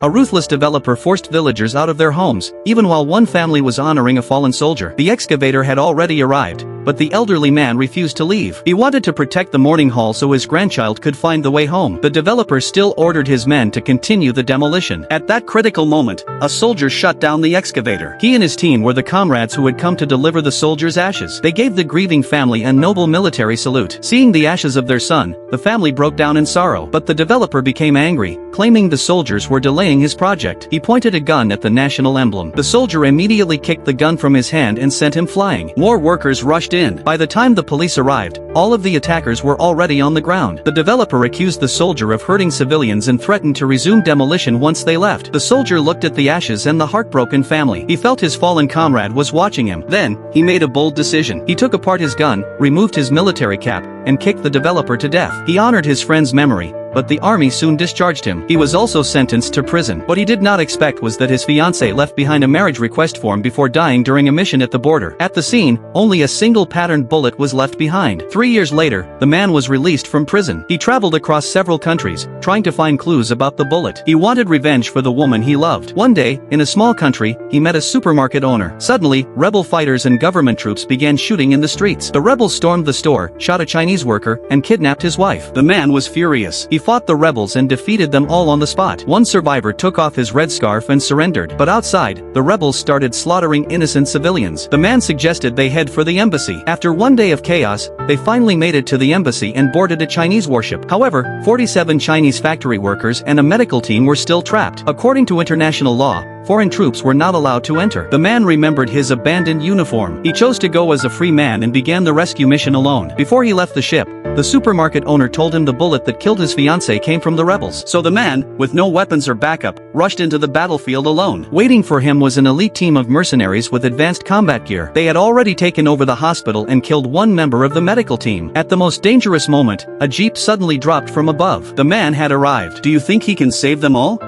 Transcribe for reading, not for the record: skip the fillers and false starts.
A ruthless developer forced villagers out of their homes, even while one family was honoring a fallen soldier. The excavator had already arrived, but the elderly man refused to leave. He wanted to protect the mourning hall so his grandchild could find the way home. The developer still ordered his men to continue the demolition. At that critical moment, a soldier shut down the excavator. He and his team were the comrades who had come to deliver the soldier's ashes. They gave the grieving family a noble military salute. Seeing the ashes of their son, the family broke down in sorrow. But the developer became angry, claiming the soldiers were delaying his project. He pointed a gun at the national emblem. The soldier immediately kicked the gun from his hand and sent him flying. More workers rushed in. By the time the police arrived, all of the attackers were already on the ground. The developer accused the soldier of hurting civilians and threatened to resume demolition once they left. The soldier looked at the ashes and the heartbroken family. He felt his fallen comrade was watching him. Then, he made a bold decision. He took apart his gun, removed his military cap, and kicked the developer to death. He honored his friend's memory, but the army soon discharged him. He was also sentenced to prison. What he did not expect was that his fiancée left behind a marriage request form before dying during a mission at the border. At the scene, only a single patterned bullet was left behind. 3 years later, the man was released from prison. He traveled across several countries, trying to find clues about the bullet. He wanted revenge for the woman he loved. One day, in a small country, he met a supermarket owner. Suddenly, rebel fighters and government troops began shooting in the streets. The rebels stormed the store, shot a Chinese worker, and kidnapped his wife. The man was furious. He fought the rebels and defeated them all on the spot. One survivor took off his red scarf and surrendered. But outside, the rebels started slaughtering innocent civilians. The man suggested they head for the embassy. After one day of chaos, they finally made it to the embassy and boarded a Chinese warship. However, 47 Chinese factory workers and a medical team were still trapped. According to international law, foreign troops were not allowed to enter. The man remembered his abandoned uniform. He chose to go as a free man and began the rescue mission alone. Before he left the ship, the supermarket owner told him the bullet that killed his fiancée came from the rebels. So the man, with no weapons or backup, rushed into the battlefield alone. Waiting for him was an elite team of mercenaries with advanced combat gear. They had already taken over the hospital and killed one member of the medical team. At the most dangerous moment, a jeep suddenly dropped from above. The man had arrived. Do you think he can save them all?